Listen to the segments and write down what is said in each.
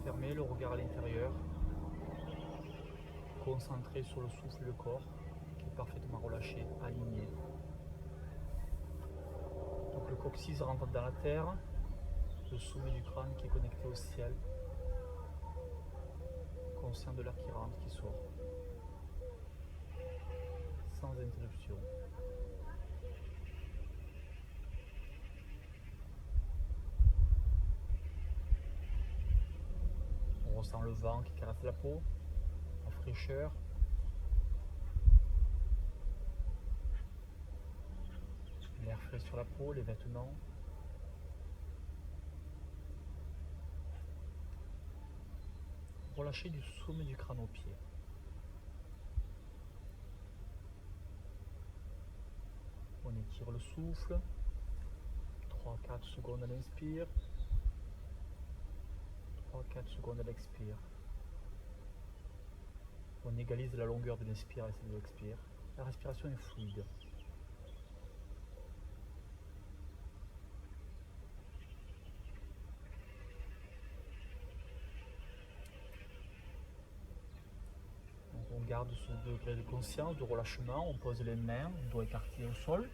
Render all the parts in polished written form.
fermés, le regard à l'intérieur, concentré sur le souffle et le corps, qui est parfaitement relâché, aligné. Donc le coccyx rentre dans la terre, le sommet du crâne qui est connecté au ciel, conscient de l'air qui rentre, qui sort, sans interruption. On ressent le vent qui caresse la peau, la fraîcheur. L'air frais sur la peau, les vêtements. Relâchez du sommet du crâne aux pieds. On étire le souffle. 3-4 secondes à l'inspire. 3-4 secondes à l'expire. On égalise la longueur de l'inspire et celle de l'expire. La respiration est fluide. Donc on garde ce degré de conscience, de relâchement. On pose les mains, doigts écartés au sol.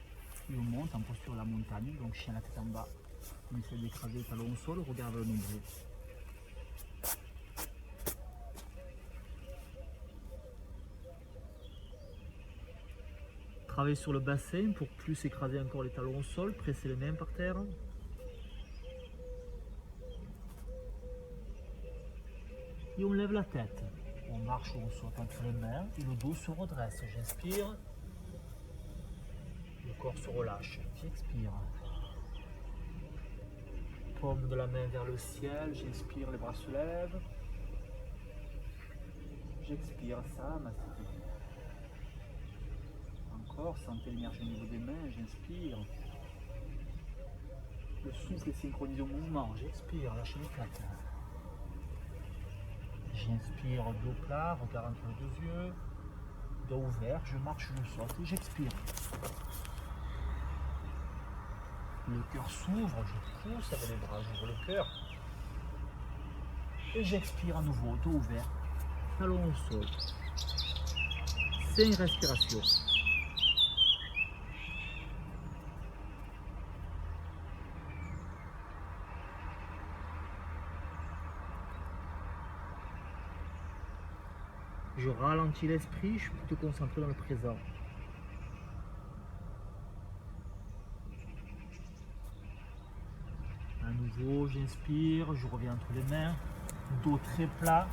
Et on monte en posture de la montagne. Donc chien la tête en bas. On essaie d'écraser les talons au sol, regarde le nombril. Travaillez sur le bassin pour plus écraser encore les talons au sol, pressez les mains par terre. Et on lève la tête. On marche ou on saute entre les mains et le dos se redresse. J'inspire. Le corps se relâche. J'expire. Paume de la main vers le ciel. J'inspire, les bras se lèvent. J'expire, ça, Masiti. Encore, sentez l'énergie au niveau des mains. J'inspire. Le souffle est synchronisé au mouvement. J'expire, lâchez les plaques. J'inspire, dos plat, regard entre les deux yeux, dos ouvert, je marche, je saute et j'expire. Le cœur s'ouvre, je pousse avec les bras, j'ouvre le cœur. Et j'expire à nouveau, dos ouvert, talon au sol. C'est une respiration. Je ralentis l'esprit, je peux te concentrer dans le présent. À nouveau, j'inspire, je reviens entre les mains, dos très plat.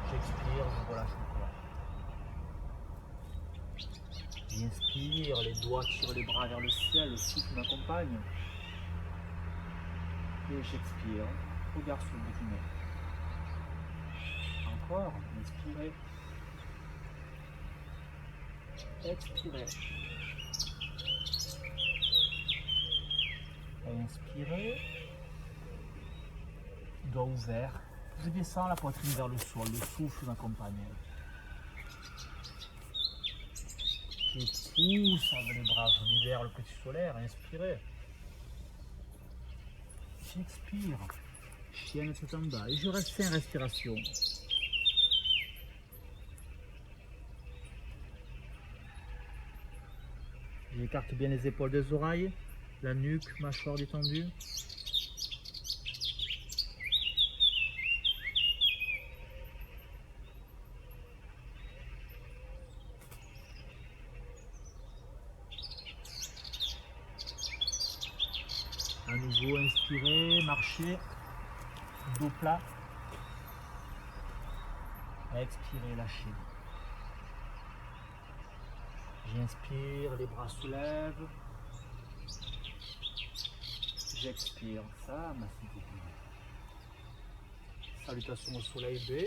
J'expire, je relâche le corps. J'inspire, les doigts tirent les bras vers le ciel, le souffle m'accompagne. Et j'expire, regard sur le bout du nez. Encore, inspirez. Expirez. Inspirez. Doigt ouvert. Je descends la poitrine vers le sol, le souffle m'accompagne. Je pousse avec les bras, je libère le petit solaire, inspirez. J'expire. Chienne tout en bas. Et je reste 5 respirations. J'écarte bien les épaules des oreilles, la nuque, mâchoire détendue. À nouveau, inspirez, marchez, dos plat. Expirez, lâchez. J'inspire, les bras soulèvent. J'expire, ça, Masiti. Salutations au soleil B.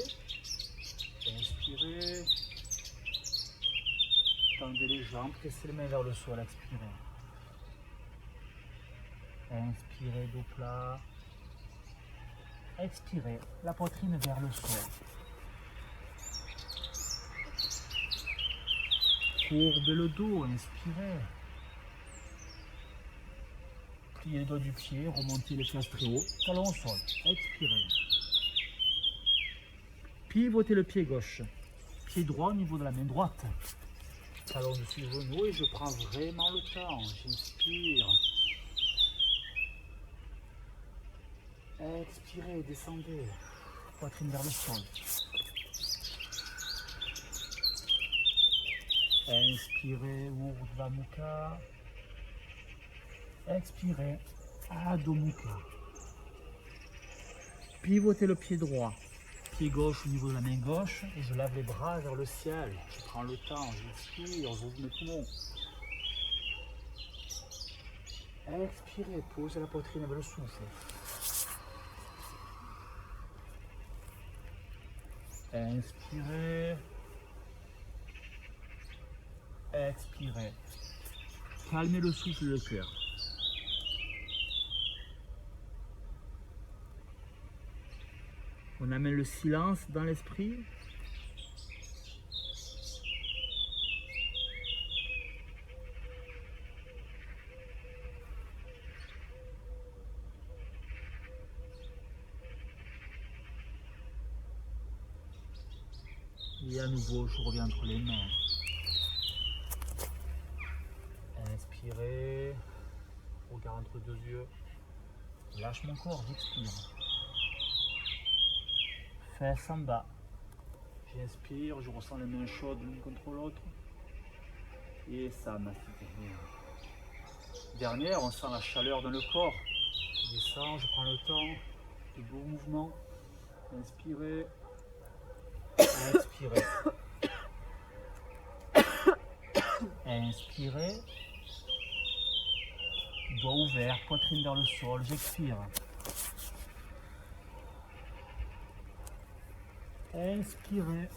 Inspirez. Tendez les jambes, pressez les mains vers le sol, expirez. Inspirez, dos plat. Expirez, la poitrine vers le sol. Courbez le dos, inspirez. Pliez les doigts du pied, remontez les fesses très haut, talon au sol. Expirez. Pivotez le pied gauche. Pied droit au niveau de la main droite. Talon dessus le genou et je prends vraiment le temps. J'inspire. Expirez, descendez. Poitrine vers le sol. Inspirez, Urdhva Mukha. Expirez, Adho Mukha. Pivotez le pied droit. Pied gauche au niveau de la main gauche et je lève les bras vers le ciel. Je prends le temps, j'inspire, j'ouvre mes poumons. Expirez, posez la poitrine avec le souffle. Inspirez. Expirez. Calmez le souffle et le cœur. On amène le silence dans l'esprit. Et à nouveau, je reviens entre les mains. Inspirez. Regard entre deux yeux. Lâche mon corps, j'expire. Fesses en bas. J'inspire, je ressens les mains chaudes l'une contre l'autre. Et ça m'a fait. Dernière, on sent la chaleur dans le corps. Je descends, je prends le temps. De beaux mouvements. Inspirez. Expirez. Inspirez. Doigt ouvert, poitrine vers le sol, j'expire. Inspirez.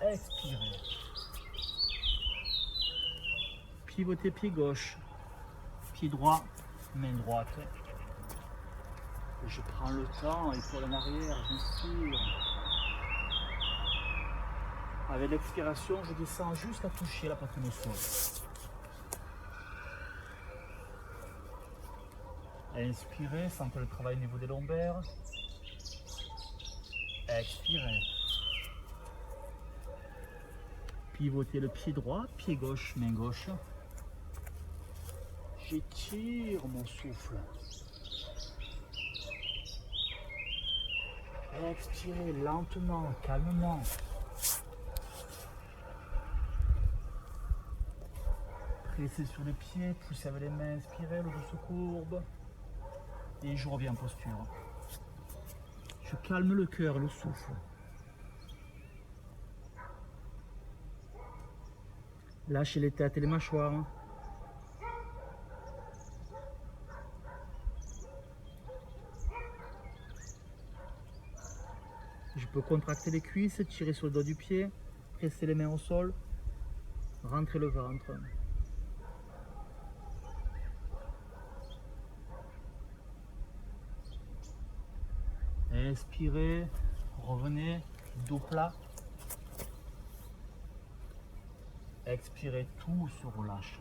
Expirez. Pivotez pied gauche, pied droit, main droite. Et je prends le temps, épaule en arrière, j'inspire. Avec l'expiration, je descends jusqu'à toucher la poitrine au sol. Inspirez, sentez le travail au niveau des lombaires. Expirez. Pivotez le pied droit, pied gauche, main gauche. J'étire mon souffle. Expirez lentement, calmement. Pressez sur les pieds, poussez avec les mains, inspirez, le dos se courbe. Et je reviens en posture. Je calme le cœur, le souffle. Lâchez les têtes et les mâchoires. Je peux contracter les cuisses, tirer sur le dos du pied, presser les mains au sol, rentrer le ventre. Inspirez, revenez, dos plat. Expirez, tout se relâche.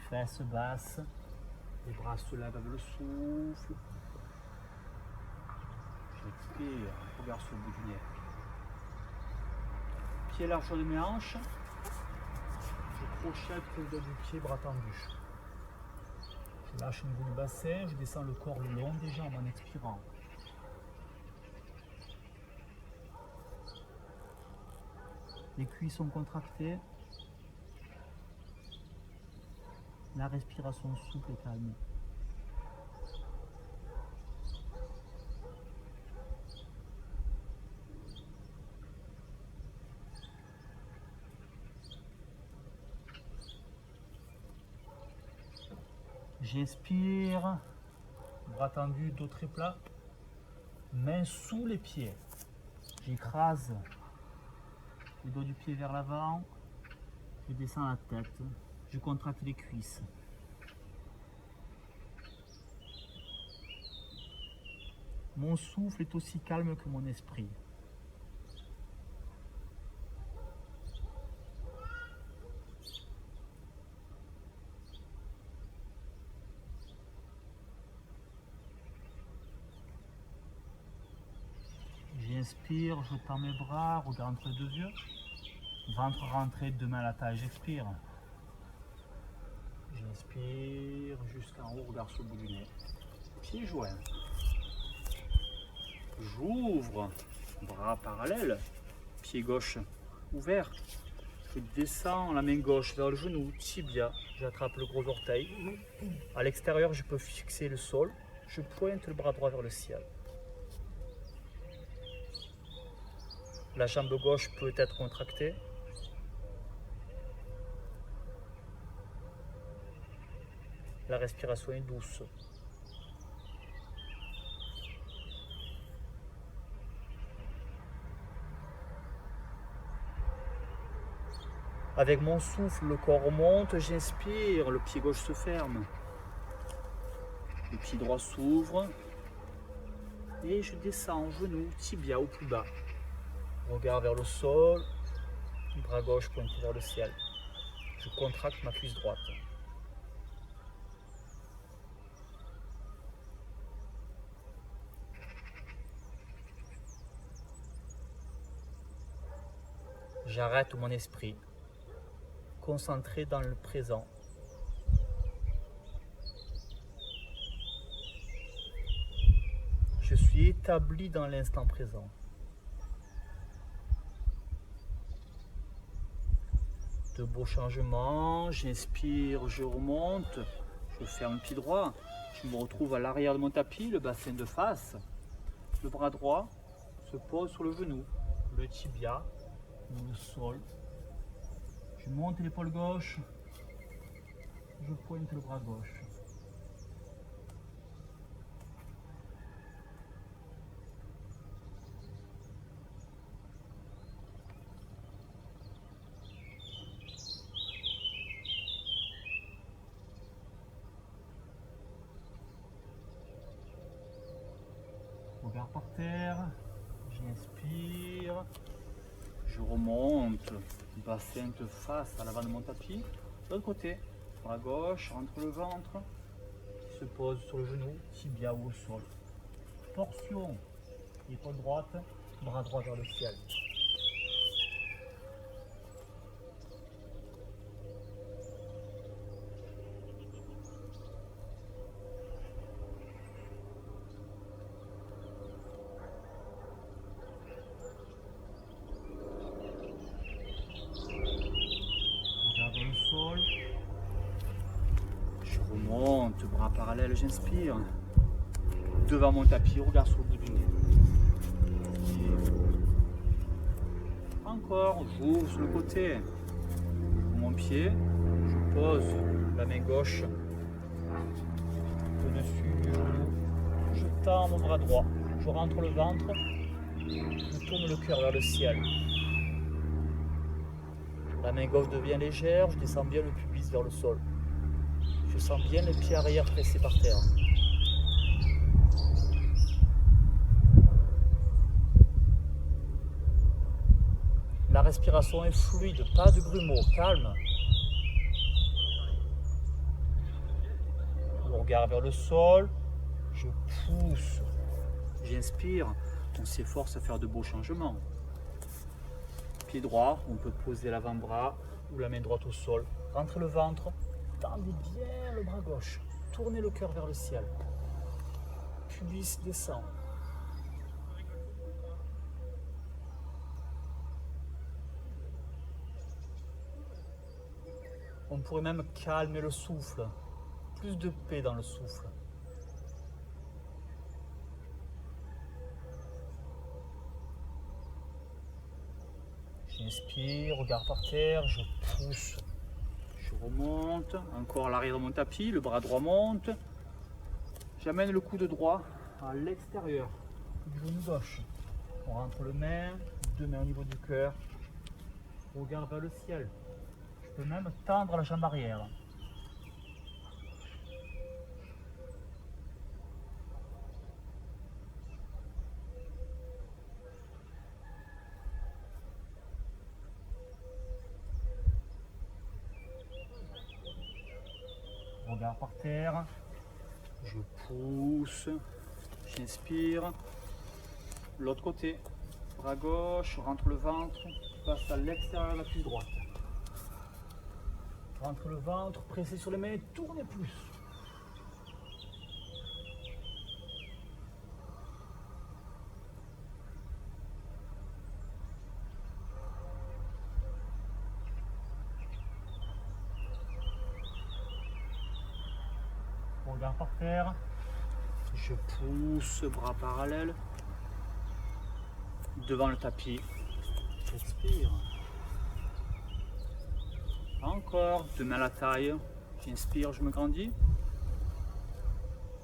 Fesses basses, les bras se lèvent avec le souffle. J'expire, regard sur le bout du nez. Pied large de mes hanches. Je crochette le dos du pied, bras tendus. Je lâche au niveau du bassin, je descends le corps le long des jambes en expirant. Les cuisses sont contractées. La respiration souple et calme. J'inspire, bras tendus, dos très plat, mains sous les pieds. J'écrase le dos du pied vers l'avant, je descends la tête, je contracte les cuisses. Mon souffle est aussi calme que mon esprit. J'inspire, je tends mes bras, regard entre les deux yeux. Ventre rentré, deux mains à la taille, j'expire. J'inspire jusqu'en haut, regard sur le bout du nez. Pieds joints. J'ouvre, bras parallèles, pied gauche ouvert. Je descends la main gauche vers le genou, tibia. J'attrape le gros orteil. À l'extérieur, je peux fixer le sol. Je pointe le bras droit vers le ciel. La jambe gauche peut être contractée. La respiration est douce. Avec mon souffle, le corps remonte, j'inspire, le pied gauche se ferme. Le pied droit s'ouvre. Et je descends, genou, tibia au plus bas. Regard vers le sol, bras gauche pointé vers le ciel. Je contracte ma cuisse droite. J'arrête mon esprit, concentré dans le présent. Je suis établi dans l'instant présent. De beaux changements, j'inspire, je remonte, je ferme le pied droit, je me retrouve à l'arrière de mon tapis, le bassin de face. Le bras droit se pose sur le genou, le tibia, le sol. Je monte l'épaule gauche, je pointe le bras gauche. Regard par terre, j'inspire, je remonte, bassin de face à l'avant de mon tapis. De l'autre côté, bras gauche, entre le ventre, qui se pose sur le genou, tibia ou au sol. Torsion, épaule droite, bras droit vers le ciel. Sol. Je remonte, bras parallèles, j'inspire. Devant mon tapis, regard sur le bout du nez. Et encore, j'ouvre sur le côté. J'ouvre mon pied, je pose la main gauche au-dessus du genou. Je tends mon bras droit, je rentre le ventre, je tourne le cœur vers le ciel. La main gauche devient légère, je descends bien le pubis vers le sol. Je sens bien les pieds arrière pressés par terre. La respiration est fluide, pas de grumeaux, calme. Le regard vers le sol, je pousse, j'inspire, on s'efforce à faire de beaux changements. Pied droit, on peut poser l'avant-bras ou la main droite au sol. Rentrez le ventre, tendez bien le bras gauche, tournez le cœur vers le ciel. Pubis descend. On pourrait même calmer le souffle, plus de paix dans le souffle. J'inspire, regard par terre, je pousse, je remonte, encore à l'arrière de mon tapis, le bras droit monte. J'amène le coude droit à l'extérieur du genou gauche. On rentre le main, deux mains au niveau du cœur, regard vers le ciel. Je peux même tendre la jambe arrière. Regard par terre, je pousse, j'inspire. L'autre côté, Bras gauche, rentre le ventre, passe à l'extérieur de la cuisse droite. Rentre le ventre, pressez sur les mains, tournez plus. Regard par terre. Je pousse, bras parallèles. Devant le tapis. J'expire. Encore, deux mains à la taille. J'inspire, je me grandis.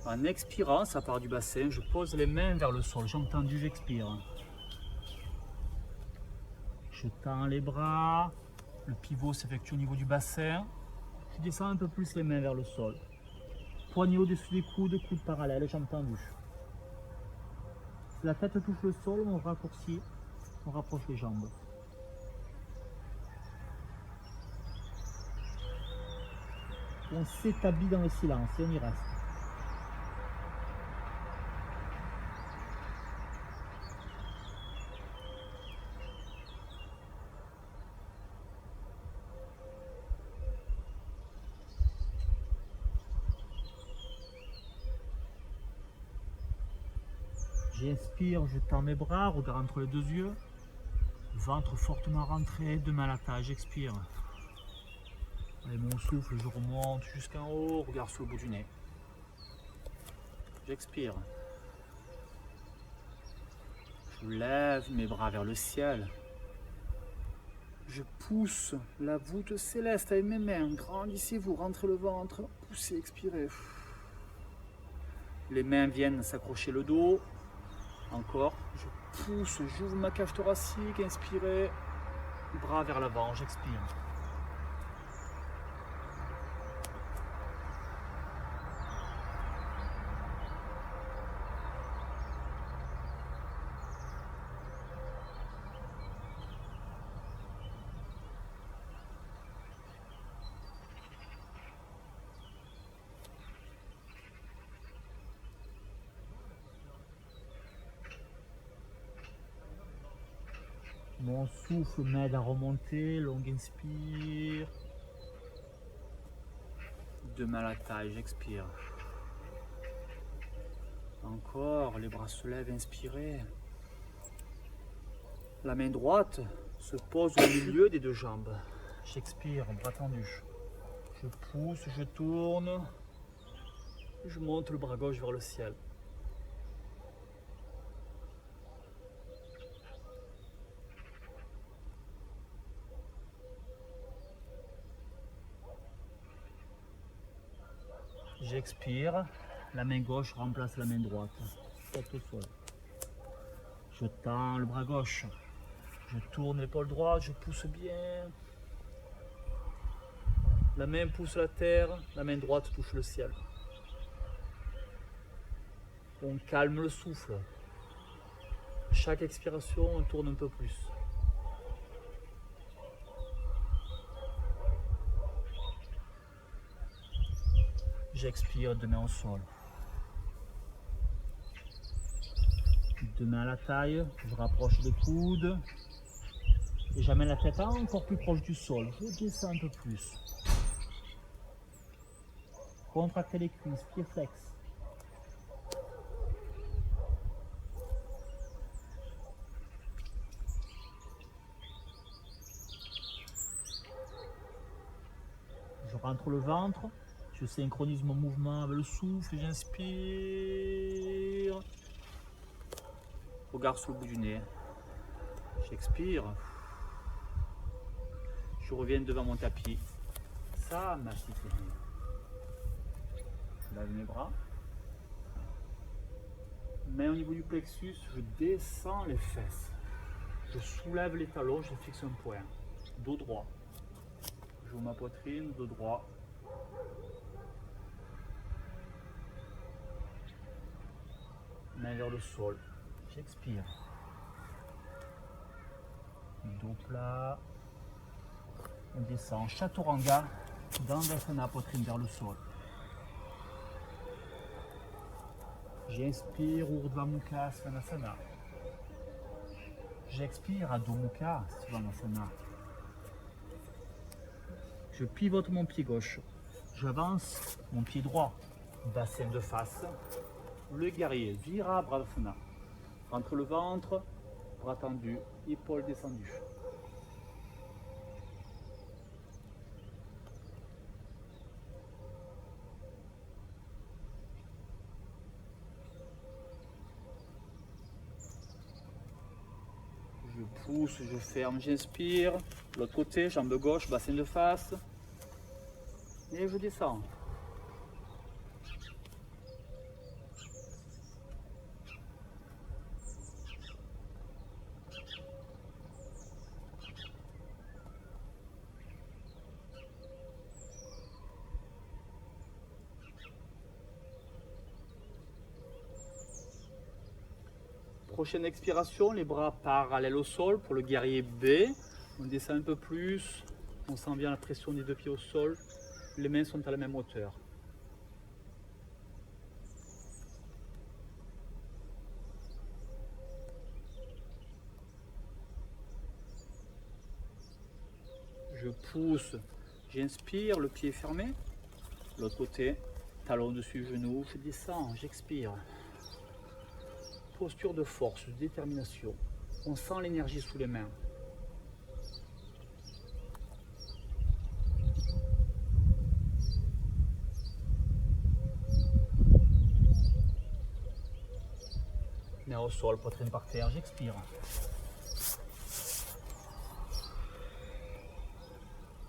En expirant, ça part du bassin. Je pose les mains vers le sol. J'ai entendu, j'expire. Je tends les bras. Le pivot s'effectue au niveau du bassin. Je descends un peu plus les mains vers le sol. Poignée au-dessus des coudes, coudes parallèles, j'ai entendu. Si la tête touche le sol, on raccourcit, on rapproche les jambes. On s'établit dans le silence et on y reste. J'inspire, je tends mes bras, regard entre les deux yeux. Ventre fortement rentré, deux mains à la taille, j'expire. Avec mon souffle, je remonte jusqu'en haut, regard sur le bout du nez. J'expire. Je lève mes bras vers le ciel. Je pousse la voûte céleste avec mes mains. Grandissez-vous, rentrez le ventre, poussez, expirez. Les mains viennent s'accrocher le dos. Encore, je pousse, j'ouvre ma cage thoracique, inspirez, bras vers l'avant, j'expire. Mon souffle m'aide à remonter, long inspire. Deux mains à la taille, j'expire. Encore, les bras se lèvent, inspirez. La main droite se pose au milieu des deux jambes. J'expire, bras tendus. Je pousse, je tourne. Je monte le bras gauche vers le ciel. J'expire, la main gauche remplace la main droite. Tête au sol. Je tends le bras gauche. Je tourne l'épaule droite, je pousse bien. La main pousse la terre, la main droite touche le ciel. On calme le souffle. Chaque expiration, on tourne un peu plus. J'expire, deux mains au sol. Deux mains à la taille, je rapproche les coudes. Et j'amène la tête encore plus proche du sol. Je descends un peu plus. Contractez les cuisses, pieds flex. Je rentre le ventre. Je synchronise mon mouvement avec le souffle. J'inspire. Regard sur le bout du nez. J'expire. Je reviens devant mon tapis. Ça m'a cité. Je lève mes bras. Main au niveau du plexus, je descends les fesses. Je soulève les talons, je fixe un point. Dos droit. J'ouvre ma poitrine, dos droit. Main vers le sol. J'expire. Dos plat. On descend. Chaturanga. Dandasana, poitrine vers le sol. J'inspire, Urdhva Mukha Svanasana. J'expire à Adho Mukha Svanasana. Je pivote mon pied gauche. J'avance mon pied droit. Bassin de face. Le guerrier, Virabhadrasana. Rentre le ventre, bras tendus, épaules descendues. Je pousse, je ferme, j'inspire. L'autre côté, jambe gauche, bassin de face. Et je descends. Prochaine expiration, les bras parallèles au sol pour le guerrier B. On descend un peu plus, on sent bien la pression des deux pieds au sol. Les mains sont à la même hauteur. Je pousse, j'inspire, le pied est fermé. L'autre côté, talon dessus, genou, je descends, j'expire. Posture de force, de détermination. On sent l'énergie sous les mains. Main au sol, poitrine par terre, j'expire.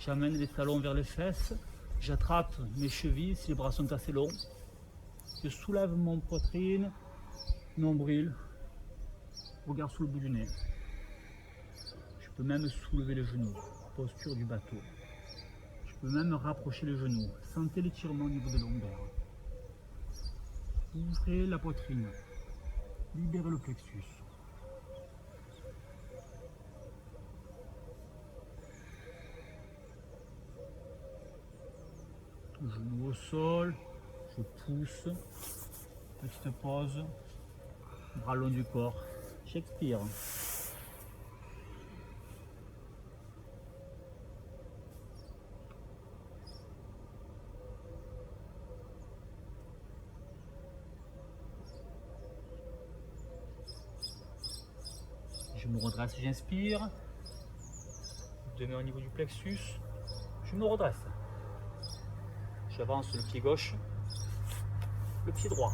J'amène les talons vers les fesses. J'attrape mes chevilles si les bras sont assez longs. Je soulève mon poitrine, nombril, regard sous le bout du nez. Je peux même soulever les genoux, posture du bateau. Je peux même rapprocher les genoux. Sentez l'étirement au niveau des lombaires. Ouvrez la poitrine. Libérez le plexus. Genou au sol. Je pousse. Petite pause. Bras long du corps. J'expire. Je me redresse, j'inspire. Deux mains au niveau du plexus. Je me redresse. J'avance le pied gauche, le pied droit.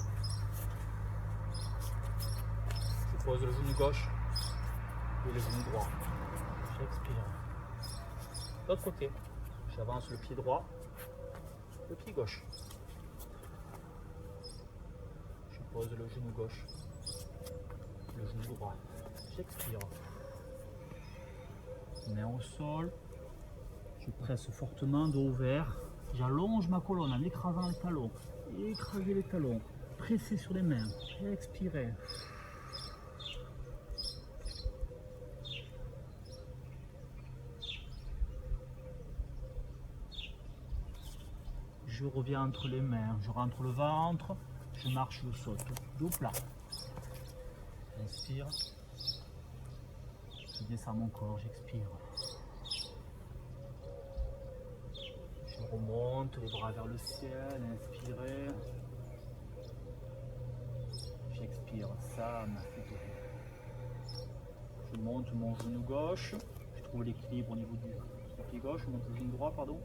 Je pose le genou gauche et le genou droit. J'expire. L'autre côté, j'avance le pied droit, le pied gauche. Je pose le genou gauche, le genou droit. J'expire. Main au sol. Je presse fortement, dos ouvert. J'allonge ma colonne en écrasant les talons. Écrasez les talons. Pressez sur les mains. Expirez. Je reviens entre les mains. Je rentre le ventre. Je marche, je saute. Dos plat. Inspire. Je descends mon corps. J'expire. Je remonte les bras vers le ciel, inspirez. J'expire, ça m'a fait tourner. Je monte mon genou gauche, je trouve l'équilibre au niveau du pied gauche, je monte le genou droit, pardon.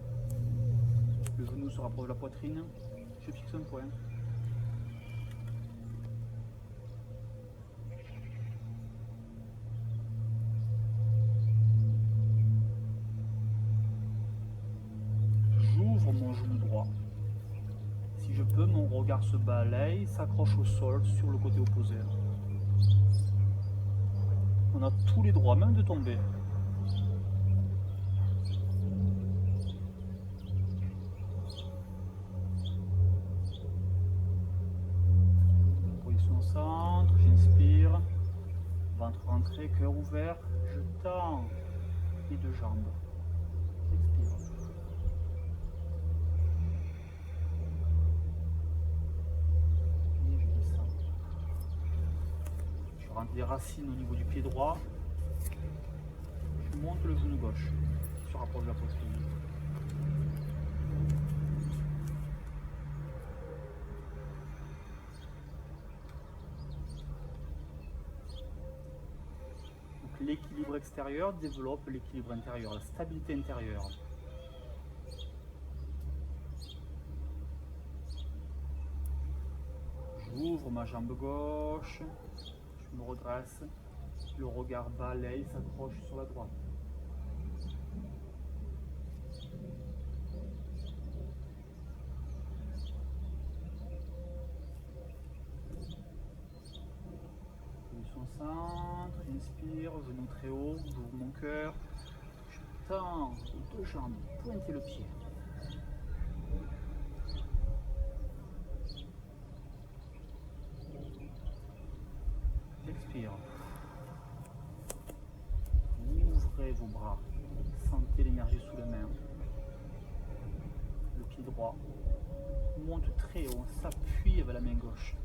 Le genou se rapproche de la poitrine, je fixe un point. Mon genou droit. Si je peux, mon regard se balaye, s'accroche au sol sur le côté opposé. On a tous les droits, même de tomber. Position au centre, j'inspire. Ventre rentré, cœur ouvert. Je tends les deux jambes. J'expire. Rentre les racines au niveau du pied droit, Je monte le genou gauche, qui se rapproche de la poitrine. Donc l'équilibre extérieur développe l'équilibre intérieur, la stabilité intérieure. J'ouvre ma jambe gauche, je me redresse, le regard balaye, s'accroche sur la droite. Position centre, inspire, genou très haut, j'ouvre mon cœur, je tends les deux jambes, pointez le pied. J'expire. Ouvrez vos bras, sentez l'énergie sous les mains. Le pied droit monte très haut, on s'appuie avec la main gauche.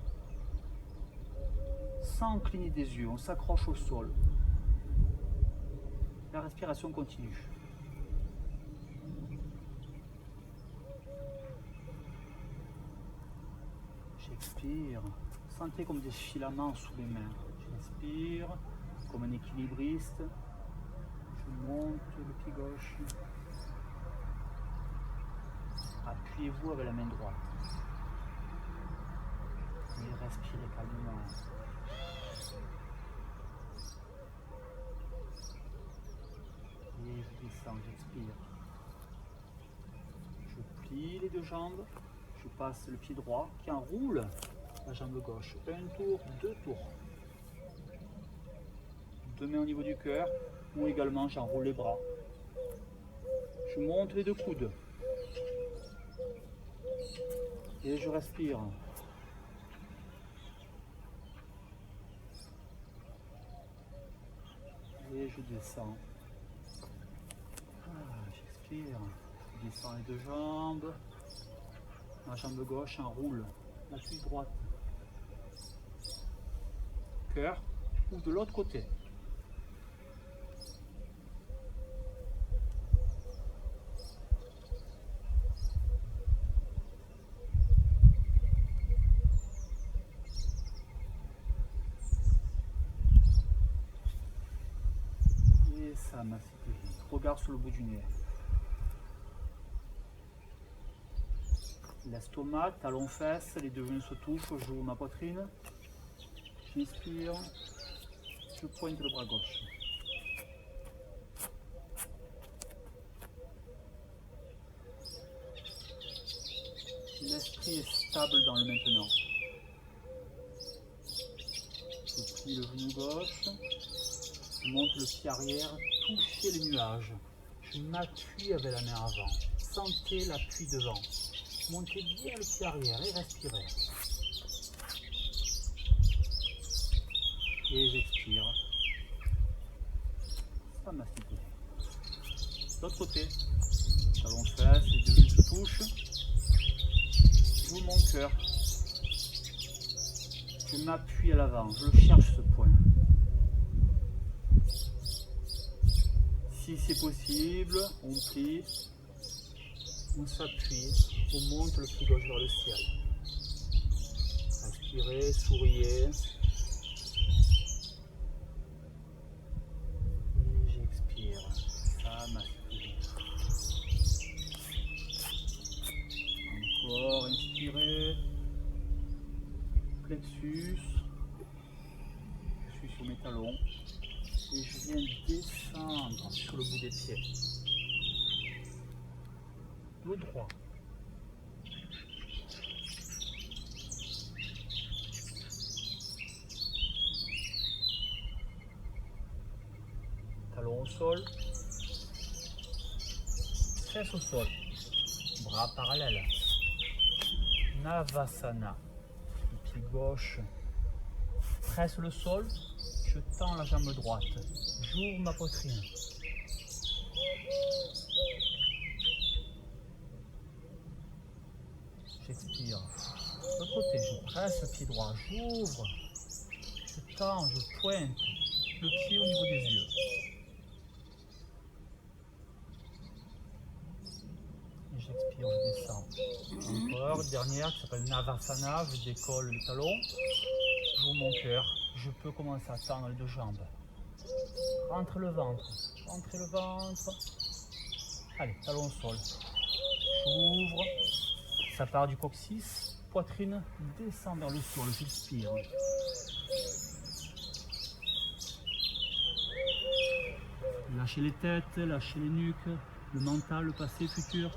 Sans cligner des yeux, on s'accroche au sol. La respiration continue. J'expire. Sentez comme des filaments sous les mains. J'inspire comme un équilibriste. Je monte le pied gauche. Appuyez-vous avec la main droite. Et respirez calmement. Et je descends, j'expire. Je plie les deux jambes. Je passe le pied droit qui enroule la jambe gauche. Un tour, deux tours. Deux mains au niveau du cœur. Ou également j'enroule les bras. Je monte les deux coudes. Et je respire. Et je descends. J'expire. Je descends les deux jambes. La jambe gauche enroule la cuisse droite. Cœur ou de l'autre côté. Et ça m'a sécurisé. Regard sur le bout du nez. L'estomac, talon fesses, les deux genoux se touchent, j'ouvre ma poitrine. J'inspire, je pointe le bras gauche. L'esprit est stable dans le maintenant. Je plie le genou gauche, je monte le pied arrière, touchez les nuages. Je m'appuie avec la main avant. Sentez l'appui devant. Montez bien le pied arrière et respirez. Et j'expire. Ça m'a sécurisé. L'autre côté. Talon fesses, les deux genoux se touchent. J'ouvre mon cœur. Je m'appuie à l'avant. Je le cherche ce point. Si c'est possible, on plie. On s'appuie, on monte le pied gauche vers le ciel. Inspirez, souriez. Et j'expire. Ça m'aspire. Encore, inspirez. Plexus. Je suis sur mes talons. Et je viens descendre sur le bout des pieds. Le droit. Talon au sol. Fesses au sol. Bras parallèles. Navasana. Le pied gauche presse le sol. Je tends la jambe droite. J'ouvre ma poitrine. J'expire. De l'autre côté, je presse le pied droit. J'ouvre. Je tends, je pointe. le pied au niveau des yeux. Et j'expire, je descends. Encore, dernière qui s'appelle Navasana, je décolle les talons. J'ouvre mon cœur, je peux commencer à tendre les deux jambes. Rentre le ventre, rentrez le ventre. Allez, talon au sol. J'ouvre, ça part du coccyx, poitrine descend vers le sol, j'expire. Lâchez les têtes, lâchez les nuques, le mental, le passé, le futur.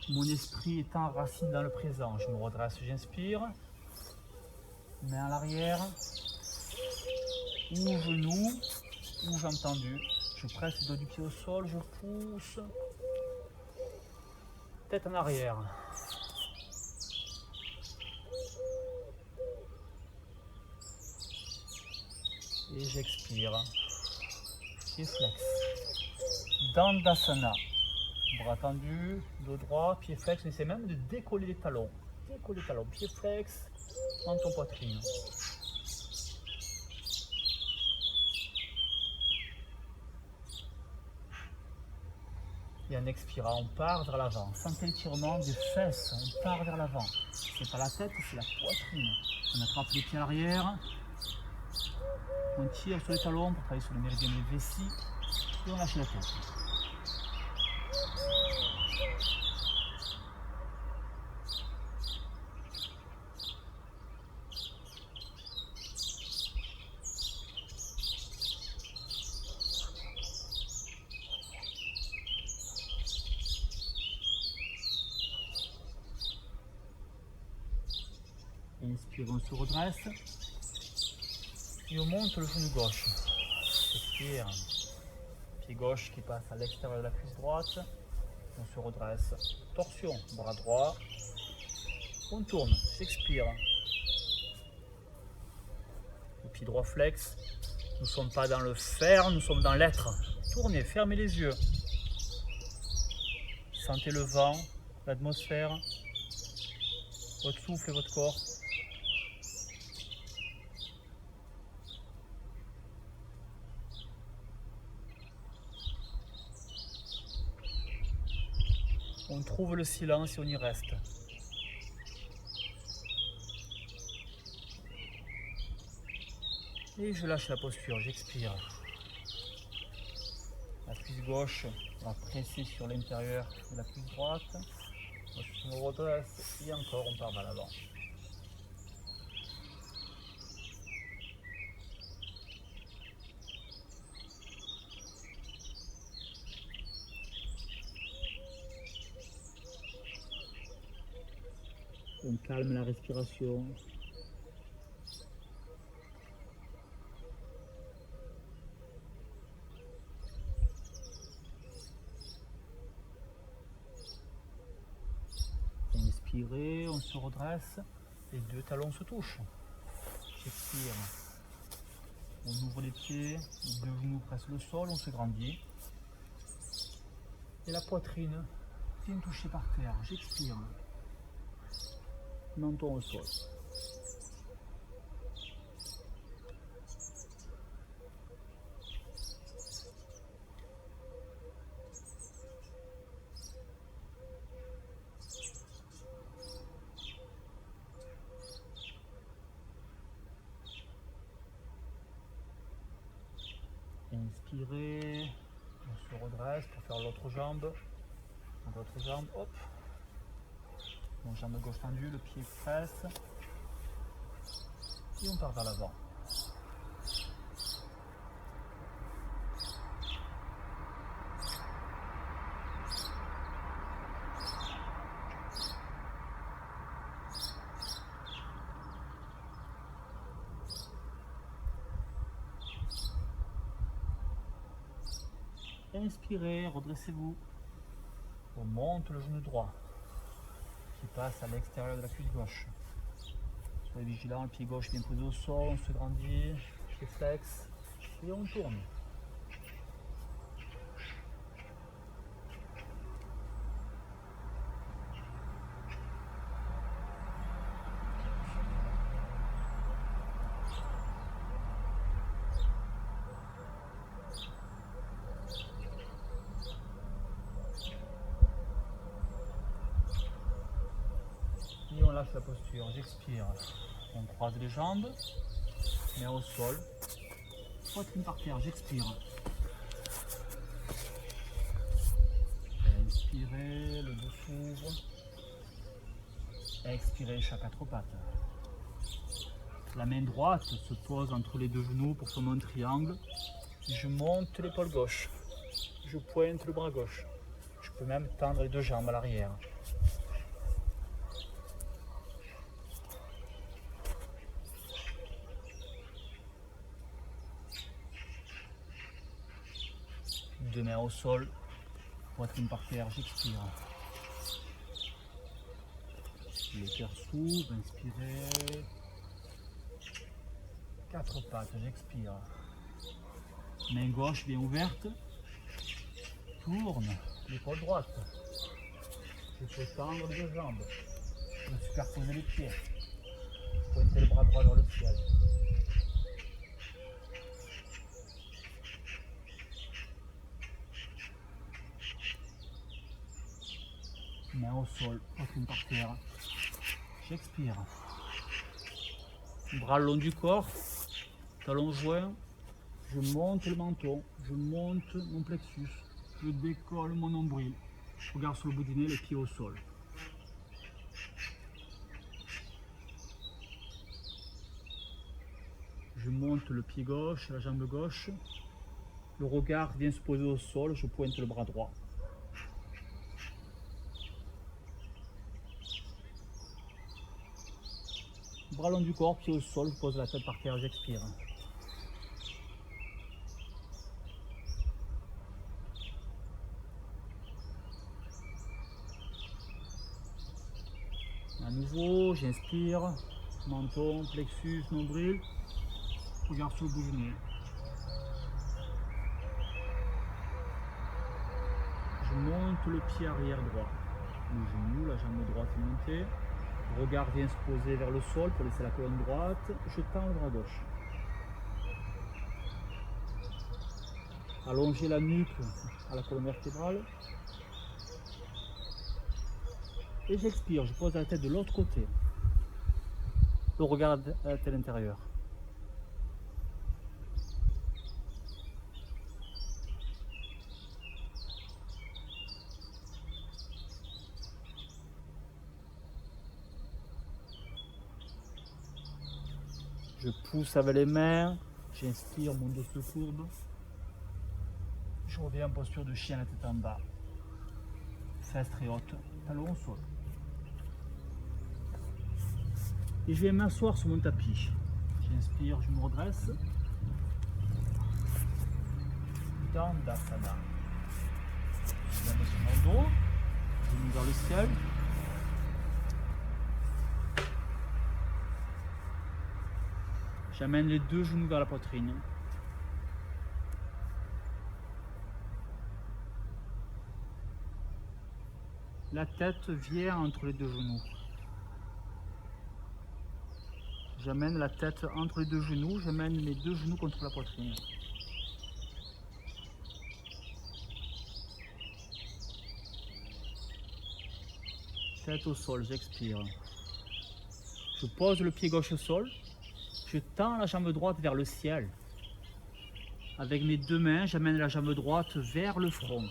Mon esprit est enraciné dans le présent. Je me redresse, j'inspire. Main à l'arrière. Ou genou, ou jambes tendues. Je presse le dos du pied au sol, je pousse. Tête en arrière. Et j'expire. Pied flex. Dandasana. Bras tendus, dos droit, pied flex. Essayez même de décoller les talons. Décoller les talons. Pied flex, menton poitrine. Et en expirant, on part vers l'avant. Sentez l'étirement des fesses, on part vers l'avant. C'est pas la tête, c'est la poitrine. On attrape les pieds à l'arrière. On tire sur les talons pour travailler sur le méridien des vessies. Et on lâche la tête. Inspire, on se redresse. Et on monte le genou gauche. Expire. Pied gauche qui passe à l'extérieur de la cuisse droite. On se redresse. Torsion, bras droit. On tourne, j'expire. Le pied droit flex. Nous ne sommes pas dans le faire, nous sommes dans l'être. Tournez, fermez les yeux. Sentez le vent, l'atmosphère, votre souffle et votre corps. On trouve le silence et on y reste. Et je lâche la posture, j'expire. La cuisse gauche va presser sur l'intérieur de la cuisse droite. On se redresse et encore on part vers l'avant. On calme la respiration. Inspirez, on se redresse, les deux talons se touchent. J'expire. On ouvre les pieds, les deux genoux pressent le sol, on se grandit. Et la poitrine vient toucher par terre. J'expire. Menton au sol. Inspirez, on se redresse pour faire l'autre jambe. L'autre jambe, hop. Mon jambe gauche tendue, le pied presse. Et on part vers l'avant. Inspirez, redressez-vous. On monte le genou droit qui passe à l'extérieur de la cuisse gauche. Soyez vigilant, le pied gauche bien posé au sol, on se grandit, pied flex et on tourne. relâche la posture, j'expire. On croise les jambes, main au sol, poitrine par terre, j'expire. Inspirez, le dos s'ouvre. Expirez, chat quatre pattes. La main droite se pose entre les deux genoux pour former un triangle. Je monte l'épaule gauche. Je pointe le bras gauche. Je peux même tendre les deux jambes à l'arrière. Deux mains au sol, poitrine par terre, j'expire. Le cœur s'ouvre, inspirez. Quatre pattes, j'expire. Main gauche bien ouverte. Tourne l'épaule droite. Je peux tendre les deux jambes. Je peux superposer les pieds. Pointer le bras droit vers le ciel. Main au sol, poitrine par terre. J'expire. Bras le long du corps, talons joints. Je monte le menton, je monte mon plexus. Je décolle mon nombril. Regard sur le bout du nez, les pieds au sol. Je monte le pied gauche, la jambe gauche. Le regard vient se poser au sol, je pointe le bras droit. Bras long du corps, pied au sol, je pose la tête par terre, j'expire. À nouveau, j'inspire, menton, plexus, nombril, regard sur le bout du nez. Je monte le pied arrière droit, le genou, la jambe droite est montée. Le regard vient se poser vers le sol pour laisser la colonne droite. Je tends le bras gauche. Allonger la nuque à la colonne vertébrale. Et j'expire, je pose la tête de l'autre côté. Le regard à la tête intérieure. Je pousse avec les mains, j'inspire, mon dos se courbe. Je reviens en posture de chien, la tête en bas. Fesses très hautes, talons au sol. Et je vais m'asseoir sur mon tapis. J'inspire, je me redresse. Dandasana. Je mets sur mon dos, genoux vers le ciel. J'amène les deux genoux vers la poitrine. La tête vient entre les deux genoux. J'amène la tête entre les deux genoux, j'amène mes deux genoux contre la poitrine. Tête au sol, j'expire. Je pose le pied gauche au sol. Je tends la jambe droite vers le ciel. Avec mes deux mains, j'amène la jambe droite vers le front.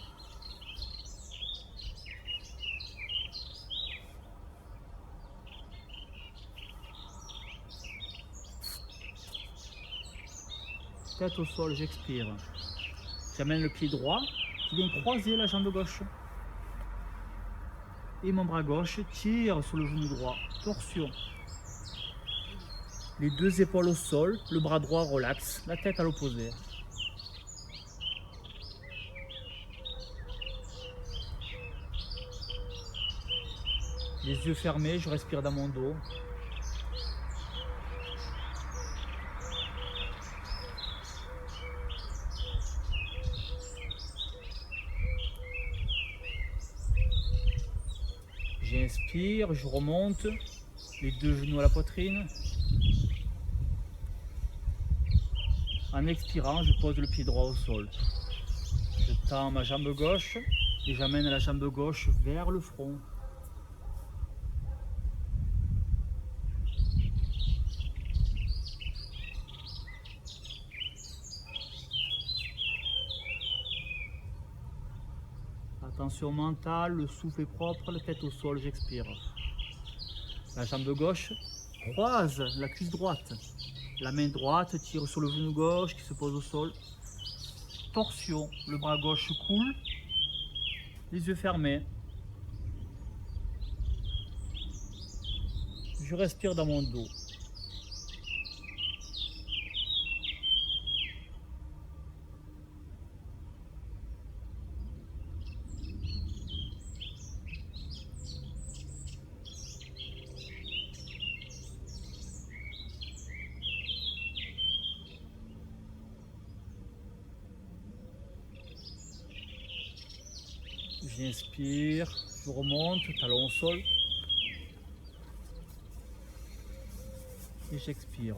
Tête au sol, j'expire. J'amène le pied droit qui vient croiser la jambe gauche. Et mon bras gauche tire sur le genou droit. Torsion. Les deux épaules au sol, le bras droit relaxe, la tête à l'opposé. Les yeux fermés, je respire dans mon dos. J'inspire, je remonte, les deux genoux à la poitrine. En expirant, je pose le pied droit au sol. Je tends ma jambe gauche et j'amène la jambe gauche vers le front. Tension mentale, le souffle est propre, la tête au sol, j'expire. La jambe gauche croise la cuisse droite. La main droite tire sur le genou gauche qui se pose au sol. Torsion, le bras gauche coule, les yeux fermés. Je respire dans mon dos. J'inspire, je remonte, talon au sol. Et j'expire.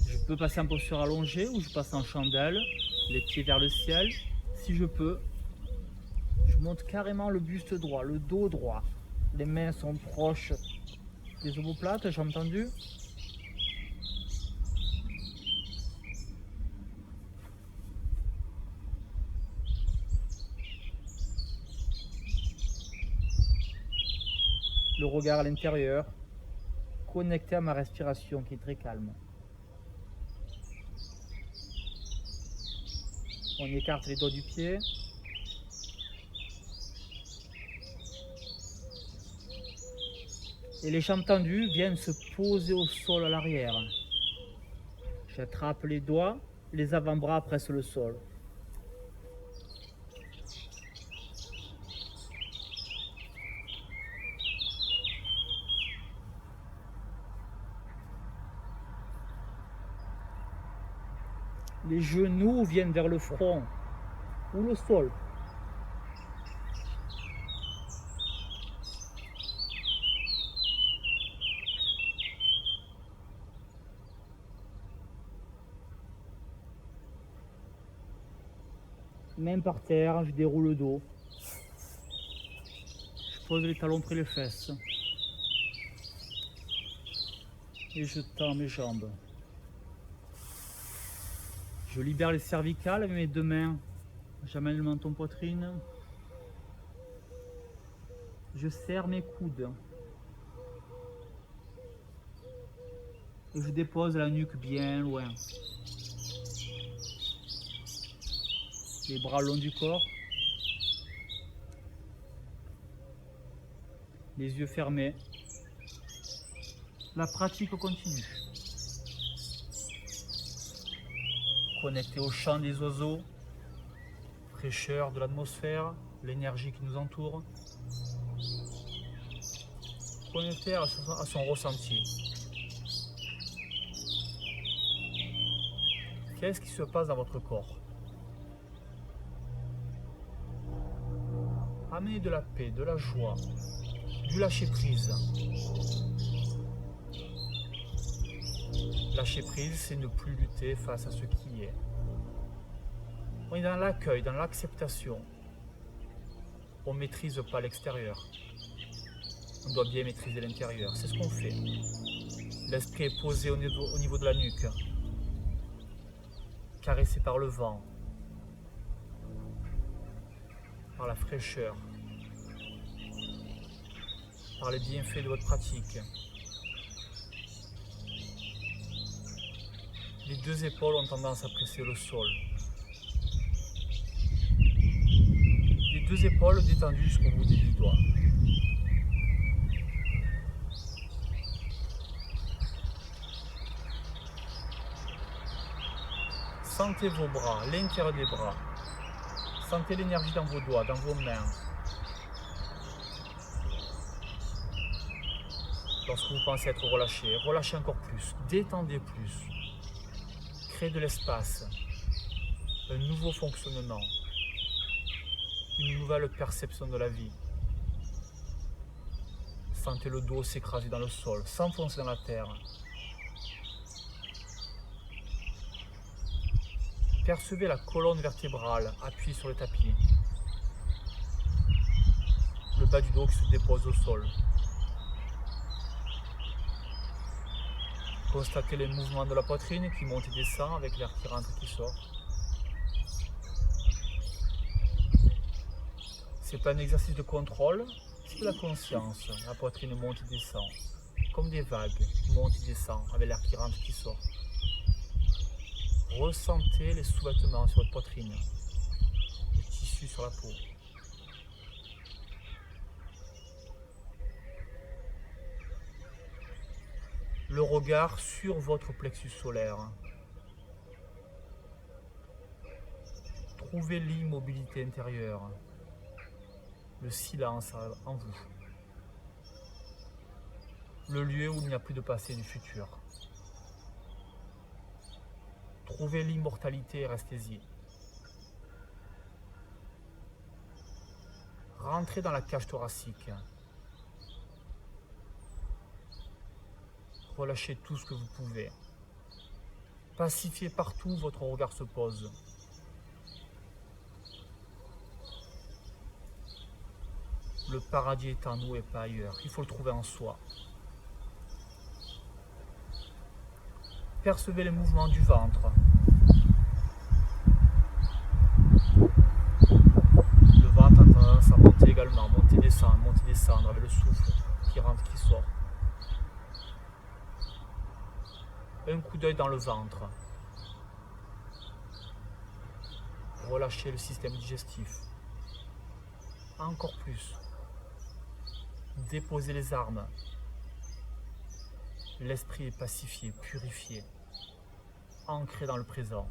Je peux passer en posture allongée ou je passe en chandelle, les pieds vers le ciel. Si je peux, je monte carrément le buste droit, le dos droit. Les mains sont proches des omoplates, j'ai entendu. Le regard à l'intérieur, connecté à ma respiration qui est très calme. On écarte les doigts du pied. Et les jambes tendues viennent se poser au sol à l'arrière. J'attrape les doigts, les avant-bras pressent le sol. Les genoux viennent vers le front ou le sol. Main par terre, je déroule le dos. Je pose les talons près les fesses. Et je tends mes jambes. Je libère les cervicales avec mes deux mains. J'amène le menton poitrine. Je serre mes coudes. Et je dépose la nuque bien loin. Les bras le long du corps. Les yeux fermés. La pratique continue. Connecté au chant des oiseaux, fraîcheur de l'atmosphère, l'énergie qui nous entoure. Connecté à son ressenti. Qu'est-ce qui se passe dans votre corps? Amenez de la paix, de la joie, du lâcher-prise. Lâcher prise, c'est ne plus lutter face à ce qui est. On est dans l'accueil, dans l'acceptation. On ne maîtrise pas l'extérieur. On doit bien maîtriser l'intérieur. C'est ce qu'on fait. L'esprit est posé au niveau de la nuque, caressé par le vent, par la fraîcheur, par les bienfaits de votre pratique. Les deux épaules ont tendance à presser le sol. Les deux épaules détendues jusqu'au bout des 10 doigts. Sentez vos bras, l'intérieur des bras. Sentez l'énergie dans vos doigts, dans vos mains. Lorsque vous pensez être relâché, relâchez encore plus, détendez plus. Créez de l'espace, un nouveau fonctionnement, une nouvelle perception de la vie. Sentez le dos s'écraser dans le sol, s'enfoncer dans la terre. Percevez la colonne vertébrale appuyée sur le tapis. Le bas du dos qui se dépose au sol. Constatez les mouvements de la poitrine qui monte et descend avec l'air qui rentre et qui sort. C'est pas un exercice de contrôle, c'est de la conscience. La poitrine monte et descend, comme des vagues, monte et descend, avec l'air qui rentre, qui sort. Ressentez les sous-vêtements sur votre poitrine, les tissus sur la peau. Le regard sur votre plexus solaire. Trouvez l'immobilité intérieure, le silence en vous, le lieu où il n'y a plus de passé et du futur. Trouvez l'immortalité et restez-y. Rentrez dans la cage thoracique. Relâchez tout ce que vous pouvez. Pacifiez partout où votre regard se pose. Le paradis est en nous et pas ailleurs. Il faut le trouver en soi. Percevez les mouvements du ventre. Le ventre a tendance à monter également, monter, descendre avec le souffle qui rentre, qui sort. Un coup d'œil dans le ventre. Relâchez le système digestif. Encore plus. Déposez les armes. L'esprit est pacifié, purifié, ancré dans le présent.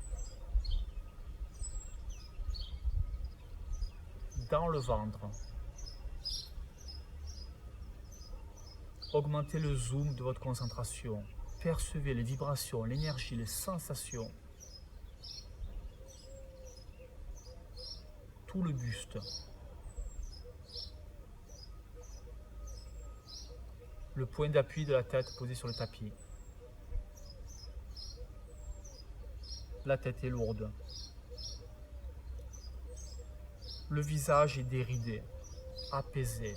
Dans le ventre. Augmentez le zoom de votre concentration. Percevez les vibrations, l'énergie, les sensations. Tout le buste. Le point d'appui de la tête posé sur le tapis. La tête est lourde. Le visage est déridé, apaisé,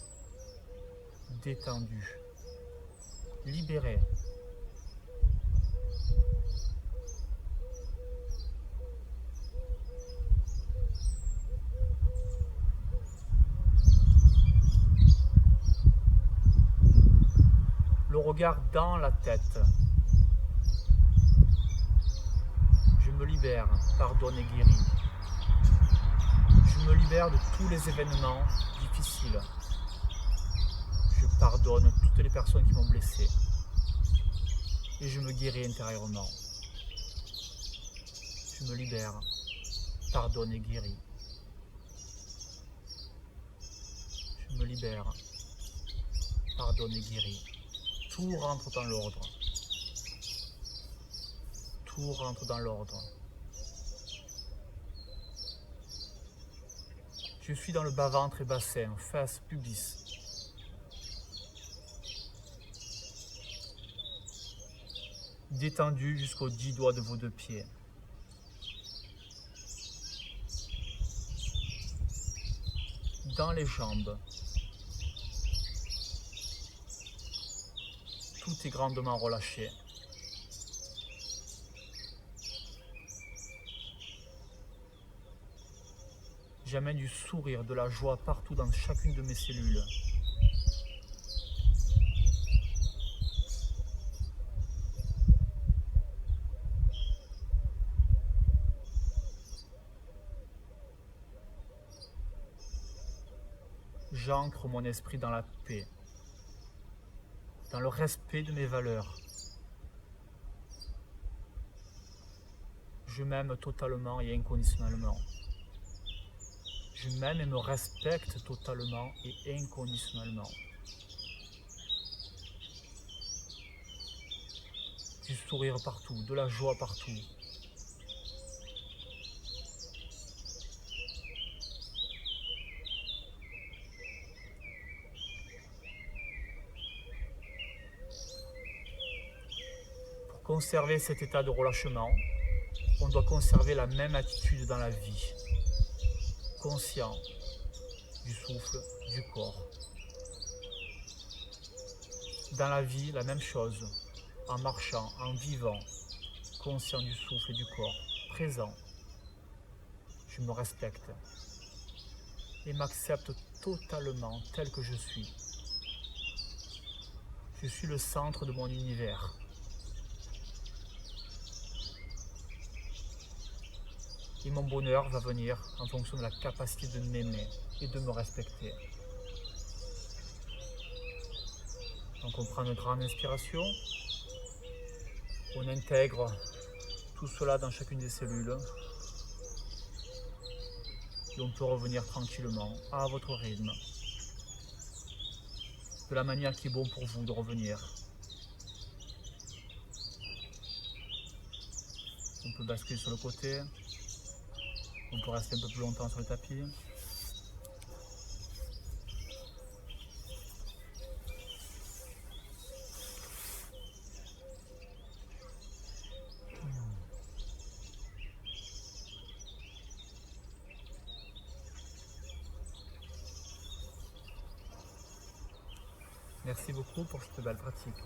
détendu, libéré. Le regard dans la tête. Je me libère, pardonne et guéris. Je me libère de tous les événements difficiles. Je pardonne toutes les personnes qui m'ont blessé. Et je me guéris intérieurement. Je me libère, pardonne et guéris. Je me libère, pardonne et guéris. Tout rentre dans l'ordre. Tout rentre dans l'ordre. Je suis dans le bas-ventre et bassin, face, pubis. Détendu jusqu'aux 10 doigts de vos 2 pieds. Dans les jambes. Tout est grandement relâché. J'amène du sourire, de la joie partout dans chacune de mes cellules. J'ancre mon esprit dans la paix, dans le respect de mes valeurs. Je m'aime totalement et inconditionnellement. Je m'aime et me respecte totalement et inconditionnellement. Du sourire partout, de la joie partout. Pour conserver cet état de relâchement, on doit conserver la même attitude dans la vie. Conscient du souffle, du corps. Dans la vie, la même chose, en marchant, en vivant, conscient du souffle et du corps, présent. Je me respecte. et m'accepte totalement tel que je suis. Je suis le centre de mon univers. Et mon bonheur va venir en fonction de la capacité de m'aimer et de me respecter. Donc on prend une grande inspiration, on intègre tout cela dans chacune des cellules et on peut revenir tranquillement à votre rythme, de la manière qui est bon pour vous de revenir. On peut basculer sur le côté, on peut rester un peu plus longtemps sur le tapis. Merci beaucoup pour cette belle pratique.